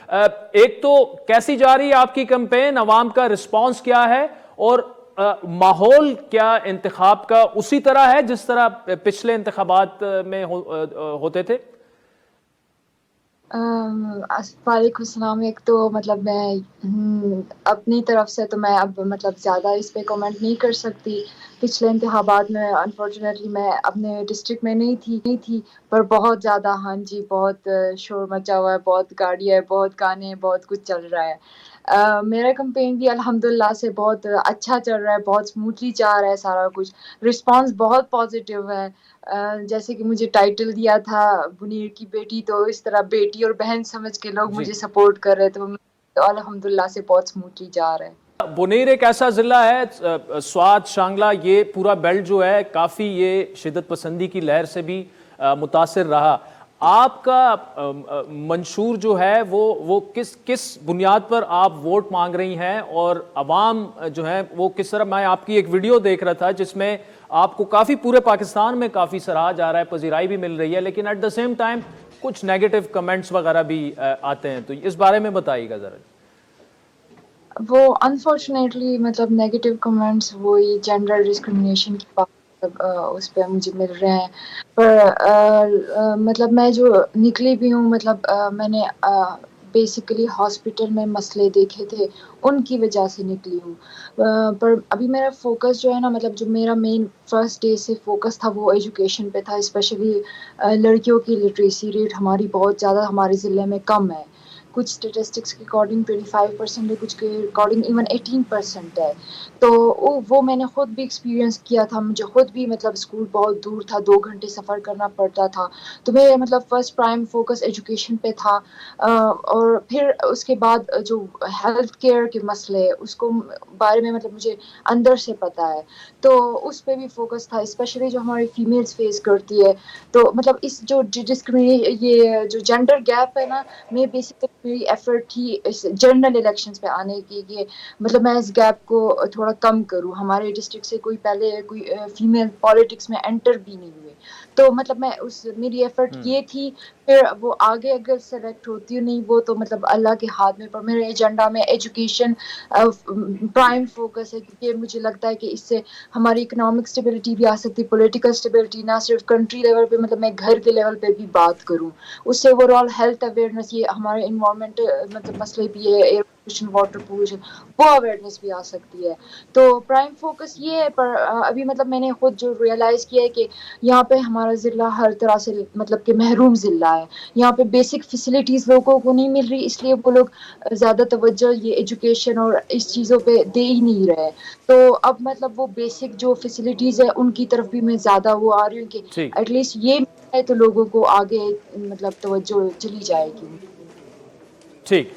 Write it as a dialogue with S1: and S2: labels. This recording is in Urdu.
S1: ایک تو کیسی جا رہی ہے آپ کی کیمپین, عوام کا رسپانس کیا ہے, اور ماحول کیا انتخاب کا اسی طرح ہے جس طرح پچھلے انتخابات میں ہوتے تھے؟
S2: وعلیکم السلام. ایک تو مطلب میں اپنی طرف سے تو میں اب مطلب زیادہ اس پہ کمنٹ نہیں کر سکتی. پچھلے انتخابات میں انفارچونیٹلی میں اپنے ڈسٹرکٹ میں نہیں تھی پر بہت زیادہ, ہاں جی, بہت شور مچا ہوا ہے, بہت گاڑیاں ہے, بہت گانے, بہت کچھ چل رہا ہے. میرا کمپین بھی الحمدللہ سے بہت اچھا چل رہا ہے, بہت اسموتھلی چل رہا ہے سارا کچھ. رسپانس بہت پازیٹیو ہے. جیسے کہ مجھے ٹائٹل دیا تھا منیر کی بیٹی, تو اس طرح بیٹی اور بہن سمجھ کے لوگ
S1: جی,
S2: مجھے سپورٹ کر رہے, تو الحمدللہ سے بہت اسموتھلی جا رہا ہے.
S1: بنیر ایک ایسا ضلع ہے, سوات, شانگلہ, یہ پورا بیلٹ جو ہے کافی یہ شدت پسندی کی لہر سے بھی متاثر رہا. آپ کا منشور جو ہے وہ کس بنیاد پر آپ ووٹ مانگ رہی ہیں, اور عوام جو ہے وہ کس طرح؟ میں آپ کی ایک ویڈیو دیکھ رہا تھا جس میں آپ کو کافی پورے پاکستان میں کافی سراہا جا رہا ہے, پذیرائی بھی مل رہی ہے, لیکن ایٹ دا سیم ٹائم کچھ نیگیٹو کمنٹس وغیرہ بھی آتے ہیں, تو اس بارے میں بتائیے گا ذرا.
S2: وہ انفارچونیٹلی مطلب نیگیٹو کمنٹس وہی جینڈر ڈسکرمنیشن کی بات اس پہ مجھے مل رہے ہیں. پر مطلب میں جو نکلی بھی ہوں, مطلب میں نے بیسیکلی ہاسپٹل میں مسئلے دیکھے تھے, ان کی وجہ سے نکلی ہوں. پر ابھی میرا فوکس جو ہے نا, مطلب جو میرا مین فرسٹ ڈے سے فوکس تھا وہ ایجوکیشن پہ تھا. اسپیشلی لڑکیوں کی لٹریسی ریٹ ہماری بہت زیادہ ہمارے ضلع میں کم ہے. کچھ اسٹیٹسٹکس کے اکارڈنگ 25% ہے, کچھ کے اکارڈنگ ایون 18% ہے. تو وہ میں نے خود بھی ایکسپیرئنس کیا تھا. مجھے خود بھی مطلب اسکول بہت دور تھا, 2 گھنٹے سفر کرنا پڑتا تھا. تو میرے مطلب فرسٹ پرائم فوکس ایجوکیشن پہ تھا. اور پھر اس کے بعد جو ہیلتھ کیئر کے مسئلے, اس کو بارے میں مطلب مجھے اندر سے پتا ہے, تو اس پہ بھی فوکس تھا. اسپیشلی جو ہماری فیمیلز فیس کرتی ہے, تو مطلب اس جو یہ جو جینڈر گیپ ہے نا, میں بیسیکلی میری ایفرٹ تھی اس جنرل الیکشنز پہ آنے کی, کہ مطلب میں اس گیپ کو تھوڑا کم کروں. ہمارے ڈسٹرکٹ سے پہلے کوئی فیمیل پالیٹکس میں انٹر بھی نہیں ہوئے, تو مطلب میری ایفرٹ یہ تھی. پھر وہ آگے اگر سلیکٹ ہوتی نہیں وہ تو مطلب اللہ کے ہاتھ میں, پر میرے ایجنڈا میں ایجوکیشن پرائم فوکس ہے, کیونکہ مجھے لگتا ہے کہ اس سے ہماری اکنامک اسٹیبلٹی بھی آ سکتی, پولیٹیکل اسٹیبلٹی, نہ صرف کنٹری لیول پہ, مطلب میں گھر کے لیول پہ بھی بات کروں. اس سے اوور آل ہیلتھ اویئرنیس, یہ ہمارے انوائرمنٹ مطلب مسئلے بھی ہے, ایئر پولوشن, واٹر پولوشن, وہ اویئرنیس بھی آ سکتی ہے. تو پرائم فوکس یہ ہے. پر ابھی مطلب میں نے خود جو ریئلائز کیا ہے کہ یہاں پہ ہمارا ضلع ہر طرح سے مطلب کہ محروم ضلع ہے. یہاں پہ بیسک فیسلٹیز لوگوں کو نہیں مل رہی, اس لیے وہ لوگ زیادہ توجہ یہ ایجوکیشن اور اس چیزوں پہ دے ہی نہیں رہے. تو اب مطلب وہ بیسک جو فیسلٹیز ہے ان کی طرف بھی میں زیادہ وہ آ رہی ہوں, کہ
S1: ٹھیک
S2: ایٹ لیسٹ یہ ہے تو لوگوں کو آگے مطلب توجہ چلی جائے گی.
S1: ٹھیک.